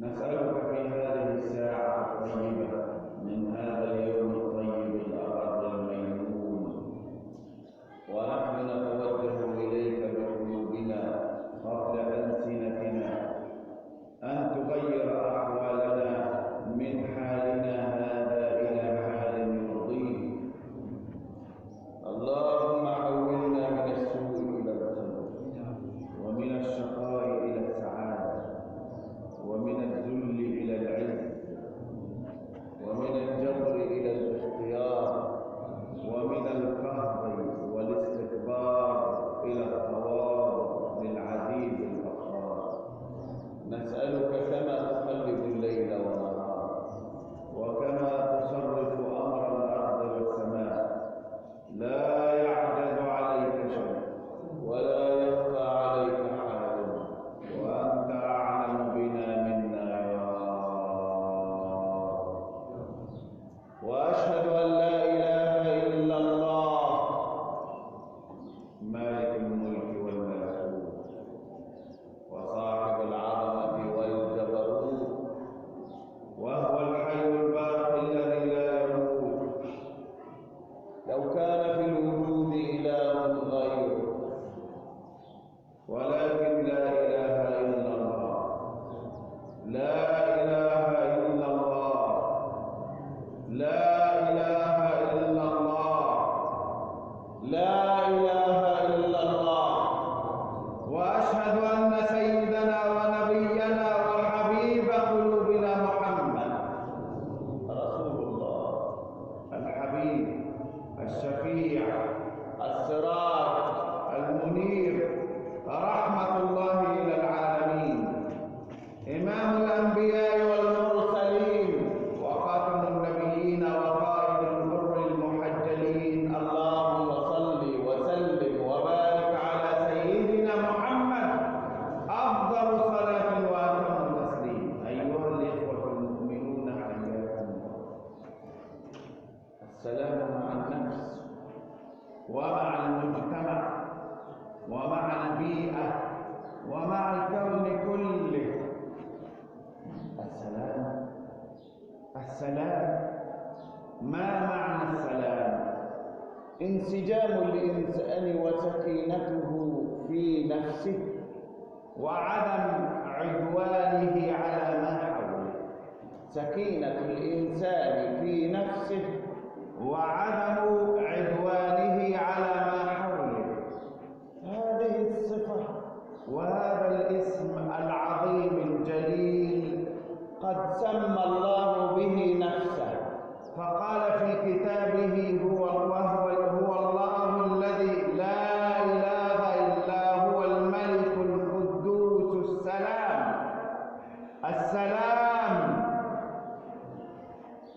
نسألك في هذه الساعة الطيبة من هذا اليوم الطيب الأبر الميمون، ونحن نتوجه إليك بقلوبنا قبل ألسنتنا أن تغير أحوالنا من حالنا هذا إلى حال يرضيك. اللهم حولنا من السوء إلى الخير، ومن الشقاء إلى السعادة، ومن الذل إلى العز، ومن الجبر إلى الاختيار، ومن القهر والاستكبار إلى التواضع للعزيز الغفار. نسألك كما تقلب الليل والنهار، وكما تصرف أمر الأرض والسماء، لا يعجز عليك شيء ولا يخفى عليك حال، وأنت أعلم بنا منا يا رب. وأشهد أن لا إله إلا الله مالك الملك والملكوت، وصاحب العظمة والجبروت، وهو الحي الباقي الذي لا يموت. لو كان في الوجود إله غيره، ولكن لا إله إلا الله، لا إله إلا الله، لا إله إلا الله، لا إله إلا الله. وأشهد أن سيدنا ونبينا وحبيب قلوبنا محمد رسول الله الحبيب الشفيع السراج المنير، رحمة الله إلى العالمين، إمام الأنبياء والمرسلين، وخاتم النبيين وقائد الغر المحجلين. اللهم صل وسلم وبارك على سيدنا محمد، أفضل صلاة وأتم تسليم. أيها الإخوة المؤمنون، حياكم الله. السلام مع النفس ومع المجتمع ومع البيئة ومع الكون كله. السلام، السلام. ما معنى السلام؟ انسجام الإنسان وسكينته في نفسه، وعدم عدوانه على ما حوله. سكينة الإنسان في نفسه وعدم عدوانه على ما حوله. هذه الصفة وهذا الاسم العظيم الجليل قد سمى الله به نفسه، فقال في كتابه هو الله الذي لا إله إلا هو الملك القدوس السلام. السلام.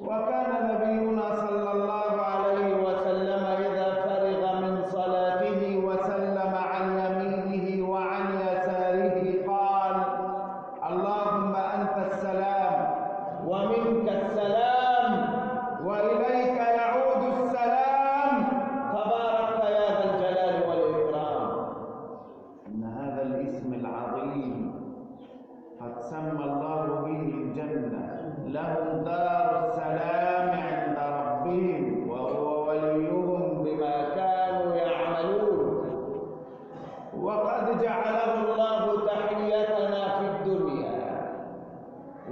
وكان نبينا صلى الله عليه وسلم إذا فرغ من صلاته وسلم عن يمينه وعن يساره قال: اللهم أنت السلام ومنك السلام وإليك يعود السلام، تبارك يا ذا الجلال والإكرام. إن هذا الاسم العظيم قد سمى الله به الجنة، لهم دار السلام عند ربهم وهو وليهم بما كانوا يعملون. وقد جعله الله تحيتنا في الدنيا،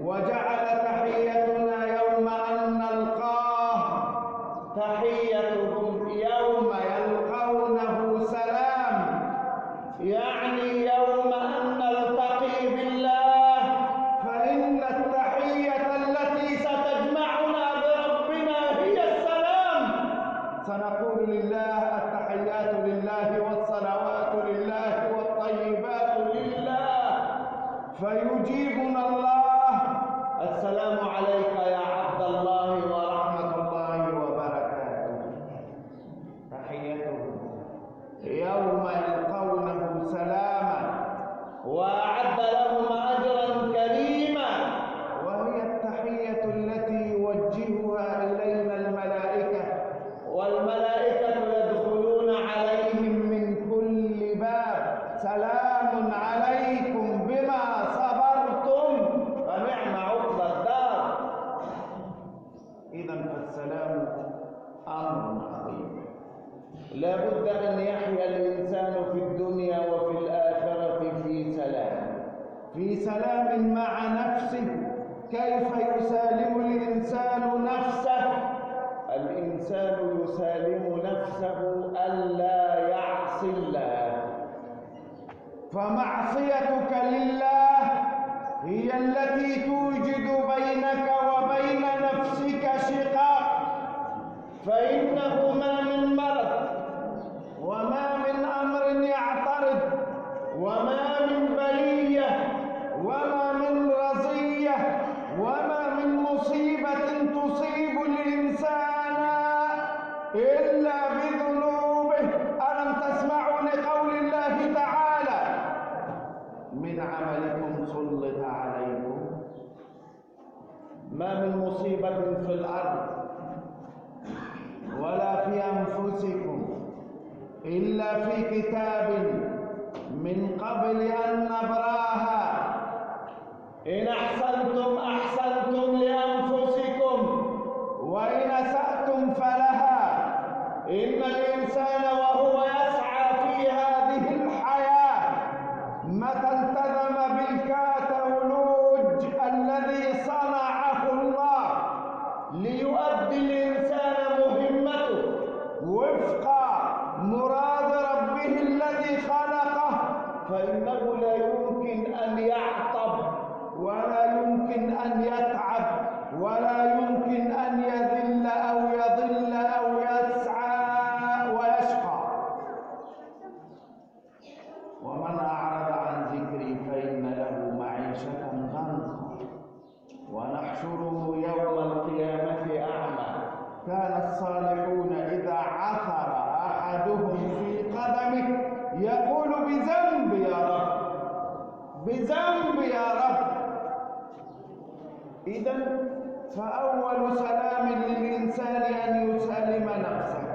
وجعل تحيتنا يوم أن نلقاه تحيتهم يوم يلقونه سلام، يعني يوم أن نلتقي بالله، فإن التحية التي ستجمعنا بربنا هي السلام. سنقول لله: التحيات لله والصلوات لله والطيبات لله، فيجيبنا الله: السلام عليك يا عبد الله ورحمة الله وبركاته. تحيتهم يوم يلقونه سلاما، وأعد لهم أجرا كريما. وهي التحية التي يوجهها إلينا الملائكة، والملائكة يدخلون عليهم من كل باب: سلام عليكم بما صبرتم فنعم كيف يسالم الإنسان نفسه؟ الإنسان يسالم نفسه ألا يعصي الله، فمعصيتك لله هي التي توجد بينك وبين نفسك شقاق، فإنه ما من مرض وما من أمر يعترض وما من بلية وما من رزية وما من مصيبة تصيب الإنسان إلا بذنوبه. ألم تسمعوا لقول الله تعالى: من عملكم سلط عليكم. ما من مصيبة في الأرض ولا في أنفسكم إلا في كتاب من قبل أن نبراها. إن أحسنتم أحسنتم لأنفسكم وإن أسأتم فلها. إن الإنسان وهو يسعى في هذه الحياة متى التزم بالكتالوج الذي صنعه الله ليؤدي الإنسان مهمته وفق مراد ربه الذي خلقه، فإنه لا يمكن أن يعطب ولا يمكن أن يتعب ولا يمكن أن يذل أو يضل أو يسعى ويشقى. ومن أعرض عن ذكري فإن له معيشة ضنكا ونحشره يوم القيامة أعمى. كان الصالحون إذا عثر أحدهم في قدمه يقول: بذنب يا رب، بذنب يا رب. إذن فأول سلام للإنسان أن يسلم نفسه،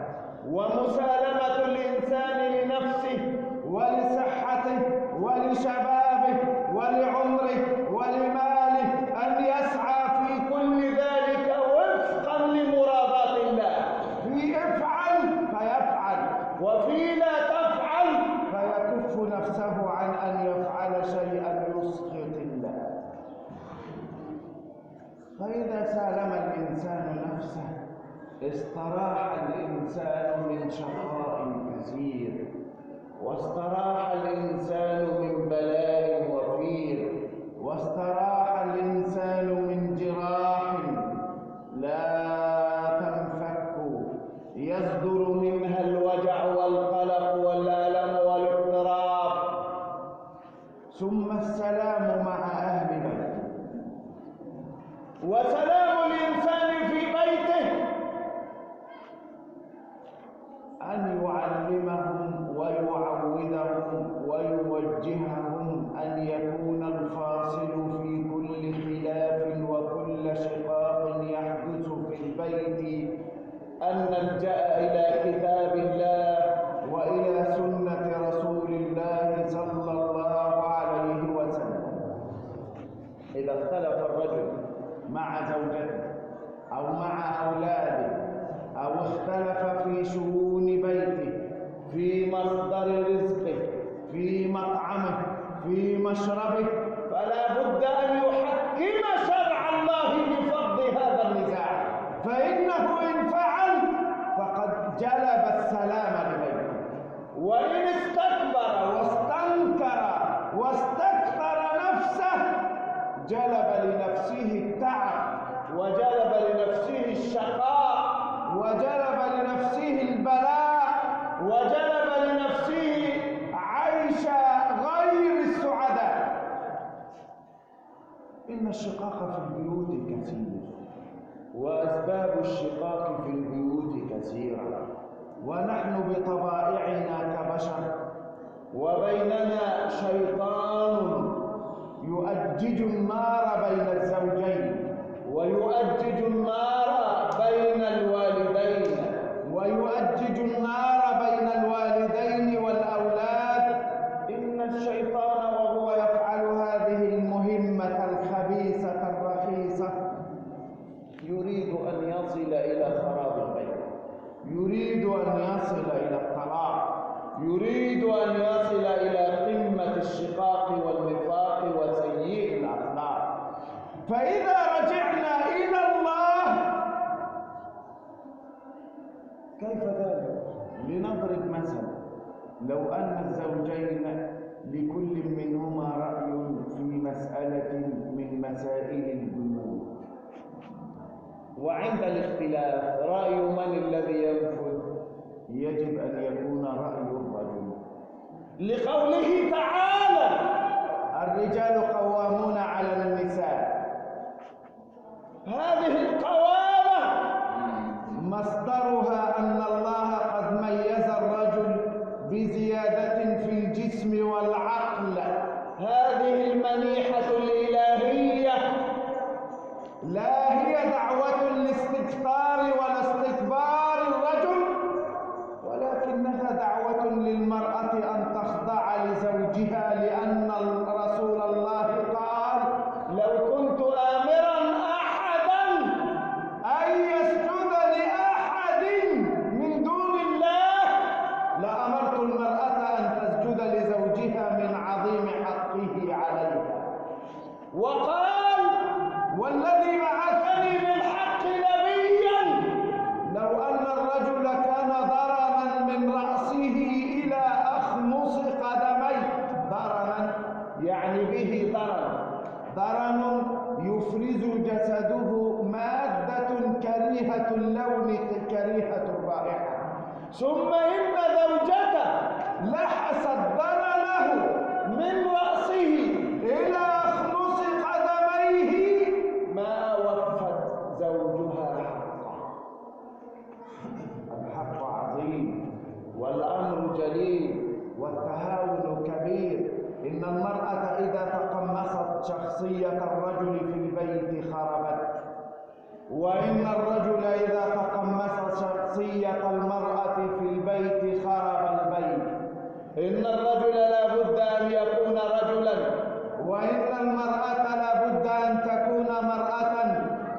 ومسالمة الإنسان لنفسه ولصحته ولشبابه ولعمره ولماله أن يسعى في كل ذلك وفقا لمرادات الله. في افعل فيفعل، وفي لا تفعل فيكف نفسه عن أن يفعل شيئا يسخط الله. فإذا سالم الإنسان نفسه استراح الإنسان من شقاء كثير، واستراح الإنسان من بلاء وفير، واستراح الإنسان من جراح لا تنفك يصدر منها الوجع والقلق والألم والاضطراب. ثم السلام مع أهل بيته. وسلام الإنسان في بيته أن يعلمهم ويعودهم ويوجههم أن يكون الفاصل في كل خلاف وكل شقاق يحدث في البيت أن نلجأ إلى كتاب الله وإلى سنة رسول الله صلى الله عليه وسلم. إذا اختلف الرجل مع زوجته أو مع أولاده أو اختلف في شؤون بيته، في مصدر رزقه، في مطعمه، في مشربه، فلا بد أن يحكم شرع الله بفض هذا النزاع، فإنه إن فعل فقد جلب السلام لبيته. وإن استكبر واستنكر واستكثر نفسه جلب لنفسه التعب وجلب لنفسه الشقاء وجلب لنفسه البلاء وجلب لنفسه عيش غير السعداء. إن الشقاق في البيوت كثير، وأسباب الشقاق في البيوت كثيرة، ونحن بطبائعنا كبشر وبيننا شيطان يؤجج النار بين الزوجين ويؤجج النار بين الوالدين ويؤجج النار بين الوالدين والأولاد. إن الشيطان وهو يفعل هذه المهمة الخبيثة الرخيصة يريد أن يصل إلى خراب البيت، يريد أن يصل إلى الطلاق، يريد أن يصل إلى قمة الشقاق والنفاق وسيء الأخلاق. فإذا رجعنا إلى الله كيف ذلك؟ لنضرب مثلا، لو أن الزوجين لكل منهما رأي في مسألة من مسائل البيوت، وعند الاختلاف رأي من الذي ينفذ؟ يجب أن يكون رأي الرجل، لقوله تعالى: الرجال قوامون على النساء. هذه القوامة مصدرها أن الله قد ميز الرجل بزيادة في الجسم والعقل، هذه المنيحة الإلهية لا هي دعوة لاستكثار ولا استكبار الرجل، ولكنها دعوة للمرأة أن تخضع لزوجها، لأن رسول الله قال: لو كنت آمرا أحدا أن يسجد لأحد من دون الله لأمرت المرأة أن تسجد لزوجها من عظيم حقه عليها. وقال: والذي بعثني بالحق نبيا لو أن الرجل كان ضرنا من رأسه إلى أخمص قدميه، ضرنا يعني به ضرن يفرز جسده مادة كريهة اللون كريهة الرائحة، ثم إن زوجته لحست ضرنه من رأسه إلى أخمص قدميه ما وفت زوجها حقه. الحق عظيم والأمر جليل والتهاون كبير. إن المرأة إذا تقمصت شخصية الرجل في البيت خربت، وإن الرجل إذا تقمص شخصية المرأة في البيت خرب البيت. إن الرجل لا بد أن يكون رجلا، وإن المرأة لا بد أن تكون مرأة،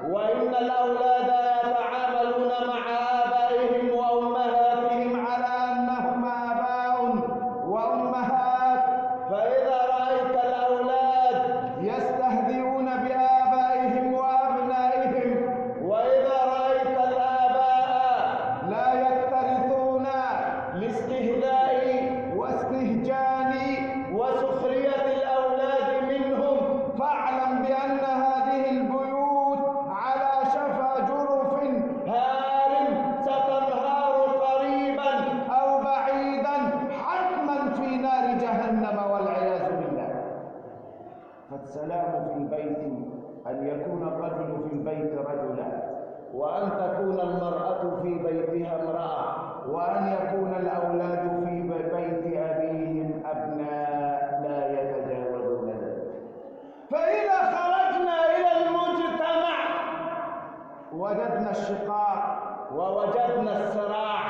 وإن الأولاد يتعاملون مع آبائهم وأمهاتهم على أنهم آباء وأمهات. فإذا رأيت الأولاد يستهزئون بآبائهم وأبنائهم، وإذا رأيت الآباء لا يكترثون لاستهزاء واستهجان وسخرية الأولاد منهم، فاعلم بأن هذه البيوت على شفا جرف هار ستنهار قريبا أو بعيدا، حتما في نار جهنم والعياذ بالله. فالسلام في البيت أن يكون الرجل في البيت رجلا، وأن تكون المرأة في بيتها امرأة، وأن يكون الأولاد في بيت أبيهم أبناء لا يتجاوزون ذلك. فإذا خرجنا إلى المجتمع وجدنا الشقاق، ووجدنا الصراع،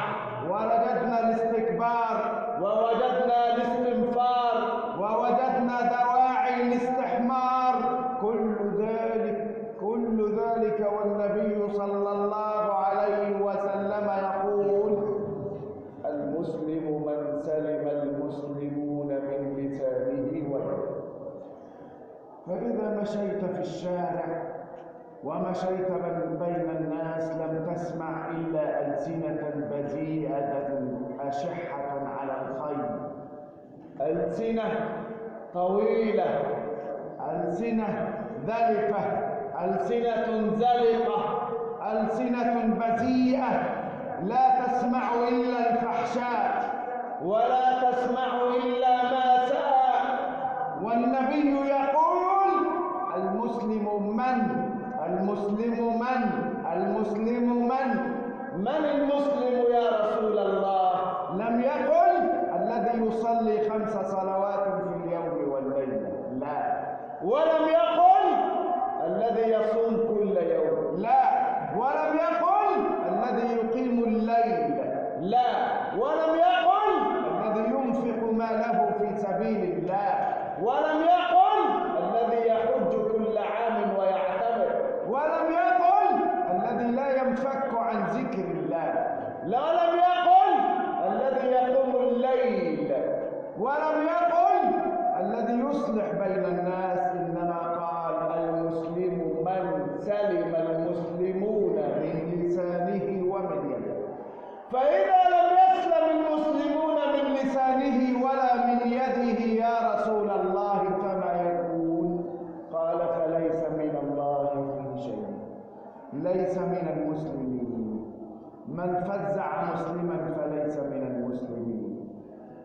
ووجدنا الاستكبار، ووجدنا الاستنفار، ووجدنا دواعي الاستحمار، كل ذلك والنبي صلى الله عليه وسلم يقول: المسلم من سلم المسلمون من لسانه ويده. فإذا مشيت في الشارع ومشيت بين الناس لم تسمع إلا ألسنة بذيئة أشحة على الخير، ألسنة طويلة، ألسنة ذلفة، ألسنة زلقة، ألسنة بذيئة لا تسمع إلا الفحشاء ولا تسمع إلا ما ساء. والنبي يقول: المسلم من؟ المسلم من؟ المسلم من المسلم يا رسول الله؟ لم يقل الذي يصلي 5 صلوات في اليوم والليلة، لا. ولم يقل الذي يصوم كل يوم، لا. ولم يقل الذي يقيم الليل، لا. ولم يقل الذي ينفق ماله في سبيل الله، ولم يقل الذي يحج كل عام ويعتمر، ولم يقل الذي لا ينفك عن ذكر الله، ولم يقل الذي يقوم الليل، ولم يقل الذي يصلح بين الناس، إنما قال: المسلم ليس من المسلمين. من فزع مسلما فليس من المسلمين.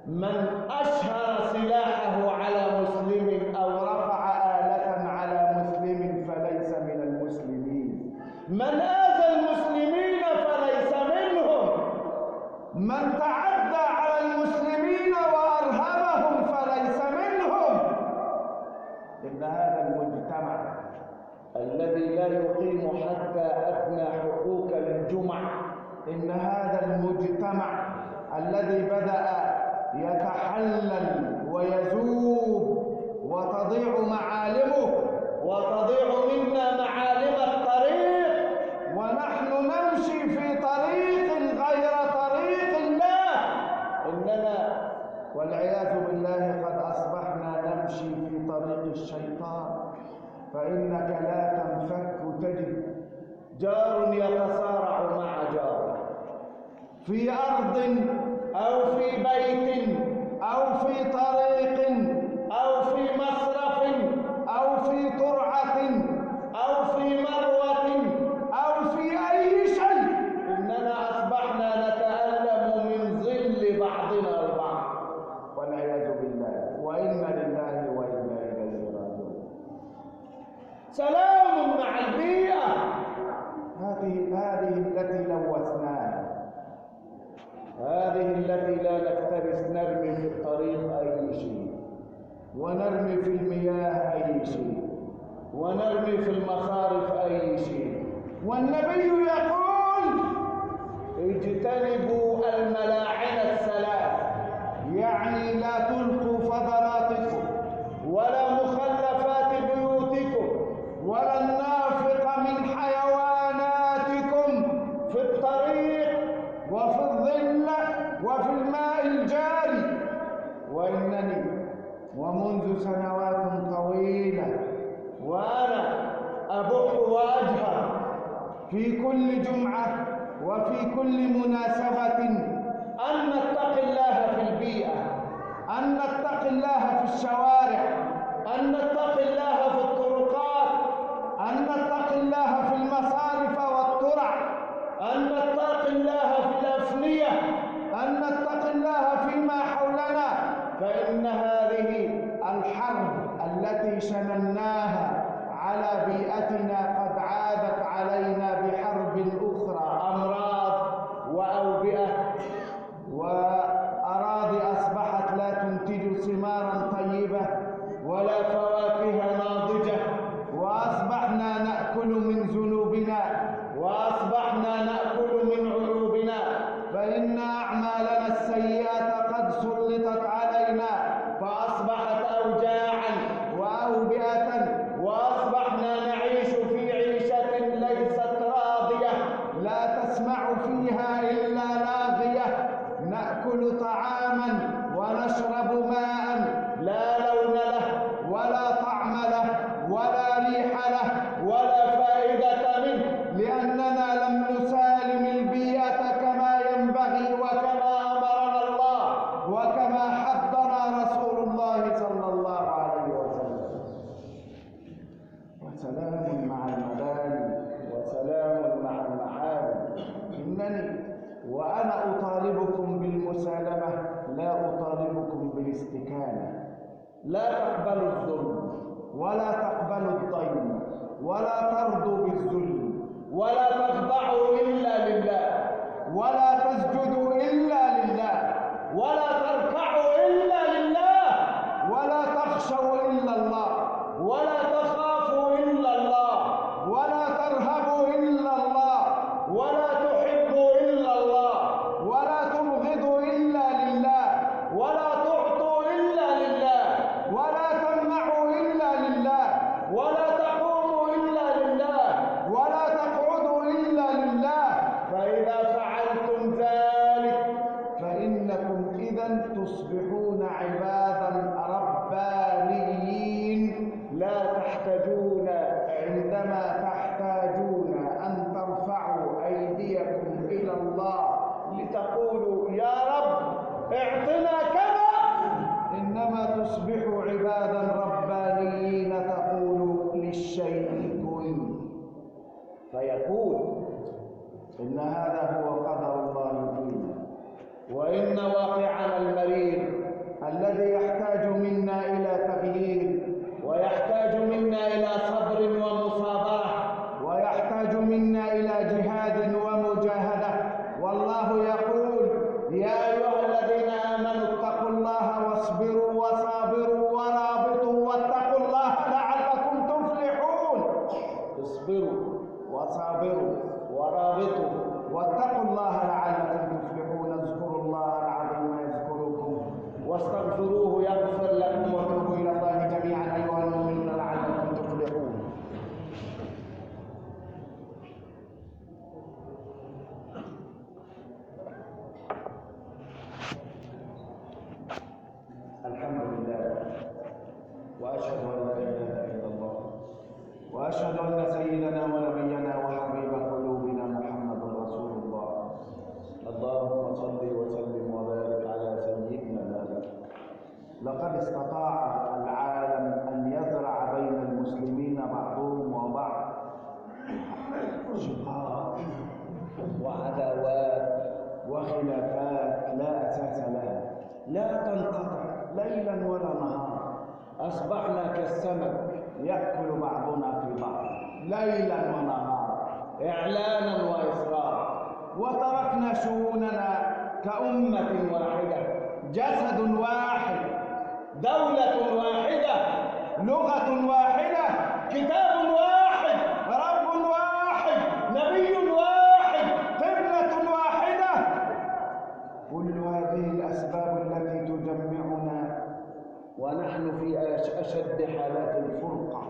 من أشهر سلاحه على مسلم أو رفع آلة على مسلم فليس من المسلمين. من آذى المسلمين فليس منهم. من تعدى على المسلمين وأرهبهم فليس منهم. إن هذا المجتمع الذي لا يقيم حتى أدنى حقوق للجمع، إن هذا المجتمع الذي بدأ يتحلل ويذوب وتضيع معالمه وتضيع منا معالم الطريق، ونحن نمشي في طريق غير طريق الله. إننا والعياذ بالله قد أصبحنا نمشي في طريق الشيطان. فإنك لا تنفك تجد جار يتصارع مع جار في أرض أو في بيت أو في طريق أو في مصرف أو في ترعة أو في مروة أو في أي شيء. إننا أصبحنا نتألم من ظل بعضنا البعض والعياذ بالله، وإنا لله وإنا إليه راجعون. سلام مع البيئة هذه التي لوثناها، هذه التي لا نكترث نرمي في الطريق أي شيء، ونرمي في المياه أي شيء، ونرمي في المصارف أي شيء. والنبي يقول اجتنبوا الملاعن الثلاث، يعني لا تلقوا فضلاتكم ولا مخلفات بيوتكم ولا النافق من حيواناتكم في الطريق وفي الظل وفي الماء الجاري. وإنني ومنذ سنوات طويلة وأنا أبح وأجهر في كل جمعة وفي كل مناسبة أن نتقي الله في البيئة، أن نتقي الله في الشوارع، أن نتقي الله في الطرقات، أن نتقي الله في المصارف والترع، أن نتقي الله في الأفنية، أن نتقي الله فيما حولنا. فإن هذه الحرب التي شنناها على بيئتنا قد عادت علينا بحرب أخرى، أمراض وأوبئة وأراضي أصبحت لا تنتج ثمارا طيبة ولا فواكه ناضجة، وأصبحنا نأكل من ذنوبنا وأصبحنا نأكل من عيوبنا. فإن أعمالنا السيئة قد سلطت علينا فأصبحت أوجاعا وأوبئة، وأصبحنا نعيش في عيشة ليست راضية لا تسمع فيها إلا لاغية. نأكل طعاما ونشرب ماء لا لون له ولا طعم له ولا ريح له ولا فائدة منه، لأننا لم نسالم البيئة كما ينبغي وكما أمرنا الله وكما حضنا رسول الله صلى الله عليه وسلم. وسلام مع المباني وسلام مع المعالم. إنني وأنا أطالبكم بالمسالمة لا أطالبكم بالاستكانة. لا تقبلوا الظلم ولا تقبلوا الضيم ولا ترضوا بالذل ولا تخضعوا إلا لله ولا تسجدوا إلا لله ولا تركعوا إلا لله ولا تخشوا إلا الله ولا تخافوا إلا الله ولا ترهبوا إلا الله ولا تحبوا إلا الله ولا تبغضوا إلا لله ولا تعطوا إلا لله ولا تمنعوا إلا لله ولا تقوموا إلا لله ولا تقعدوا إلا لله. فإذا فعلتم ذلك فإنكم إذا تصبحون عبادا ربانيين لا تحتاجون عندما تحتاجون أن ترفعوا أيديكم إلى الله لتقولوا يا رب اعطنا كذا، إنما تصبحوا عبادا ربانيين تقولوا للشيء كن فيقول إن هذا هو قدر الله فينا، وإن واقعنا المرير الذي يحتاج منا إلى تغيير، ويحتاج منا إلى صبر ومصابرة، ويحتاج منا إلى جهاد ومجاهدة. والله يقول: يا أيها الذين آمنوا اتقوا الله واصبروا وصابروا ورابطوا واتقوا الله لعلكم تفلحون. اصبروا وصابروا ورابطوا واتقوا الله لعلكم تفلحون. اذكروا الله العظيم يذكركم واستغفروه يغفر لكم وتوبوا إلى الله جميعا أيها المؤمنون لعلكم تفلحون. الحمد لله، وأشهد أن لا إله إلا الله، وأشهد أن سيدنا ونبينا وحبيب قلوبنا محمد رسول الله. اللهم صل وسلم وبارك على سيدنا محمد. لقد استطاع العالم أن يزرع بين المسلمين بعضهم وبعض شقاق وعداوات وخلافات لا أساس لها، لا تنقطع ليلا ولا نهارا. أصبحنا كالسمك يأكل بعضنا في بعض ليلا ونهارا، إعلانا وإصرارا، وتركنا شؤوننا كأمة واحدة، جسد واحد، دولة واحدة، لغة واحدة، كتاب واحد، رب واحد، نبي واحد، قبلة واحدة. كل هذه الأسباب التي تجمعنا ونحن في أشد حالات الفرقة.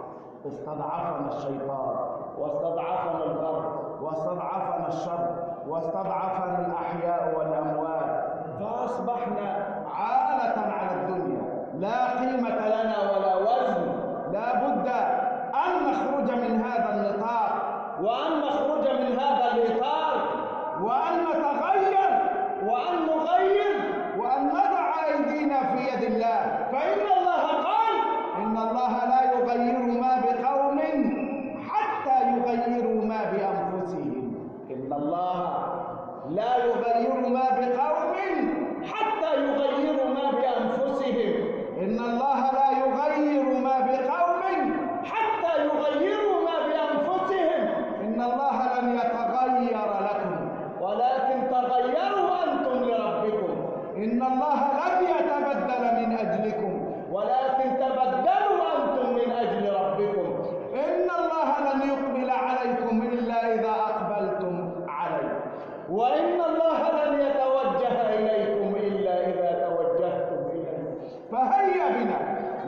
استضعفنا الشيطان، واستضعفنا الغرب، واستضعفنا الشر، واستضعفنا الأحياء والأموات، فأصبحنا عالة على الدنيا، لا قيمة لنا ولا وزن. لا بد أن نخرج من هذا النطاق، وأن نخرج من هذا الإطار، وأن نتغير، وأن نغير، وأن نضع أيدينا في يد الله. فإن الله قال: إن الله لا يغير ما بقوم حتى يغيروا ما بأنفسهم. إن الله لا يغير ما بقوم حتى يغيروا ما بأنفسهم. إن الله لا يغير ما بقوم حتى يغيروا ما بأنفسهم. إن الله لم يتغير لكم ولكن تغيروا أنتم لربكم. إن الله لم يتبدل من أجلكم ولكن تبدلوا أنتم من أجل ربكم. إن الله لن يقبل عليكم إلا إذا أقبلتم عليه، وإن الله لن يتوجه إليكم إلا إذا توجهتم إليه. فهيا بنا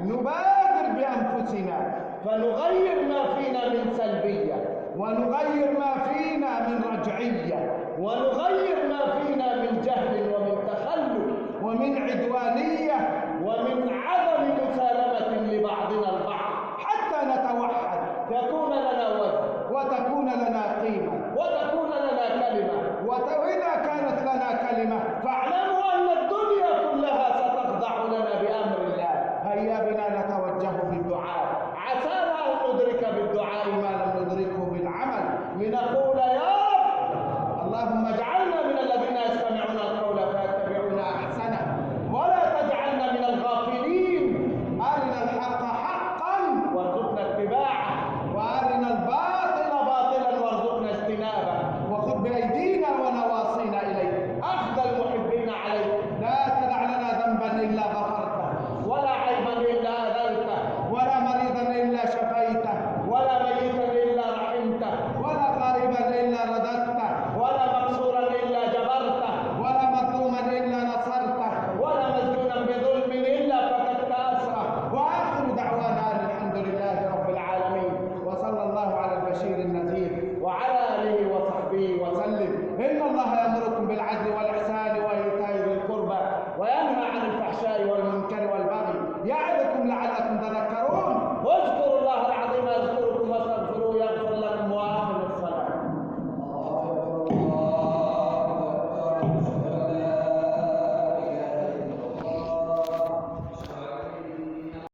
نبادر بأنفسنا فنغير ما فينا من سلبية، ونغير ما فينا من رجعية، ونغير ما فينا من جهل ومن تخلف ومن عدوانية ومن عدم مسالمة لبعضنا البعض، حتى نتوحد، يكون لنا وزن، وتكون لنا قيمة، وتكون لنا كلمة. وإذا كانت لنا كلمة فاعلموا أن الدنيا كلها ستخضع لنا بأمر الله. هيا بنا نتوجه بالدعاء، عسانا أن ندرك بالدعاء ما لم ندركه بالعمل، لنقول: يا رب اللهم اجعلنا من الذين يستمعون القول فيتبعون أحسنه، ولا تجعلنا من الغافلين. أرنا الحق حقا وارزقنا اتباعه، وأرنا الباطل باطلا وارزقنا اجتنابه، وخذ بأيدينا ونواصينا إليك أخذ المحبين عليك. لا تدع لنا ذنبا إلا غفرته، ولا عيبا إلا أذلته، ولا مريضا إلا شفيته، ولا ميتا إلا رحمته، ولا غائبا إلا رددته، ولا مكسورا إلا جبرته، ولا مظلوما إلا نصرته، ولا مسجونا بظلم إلا فككت أسره. وآخر دعوانا الحمد لله رب العالمين، وصلى الله على البشير النبي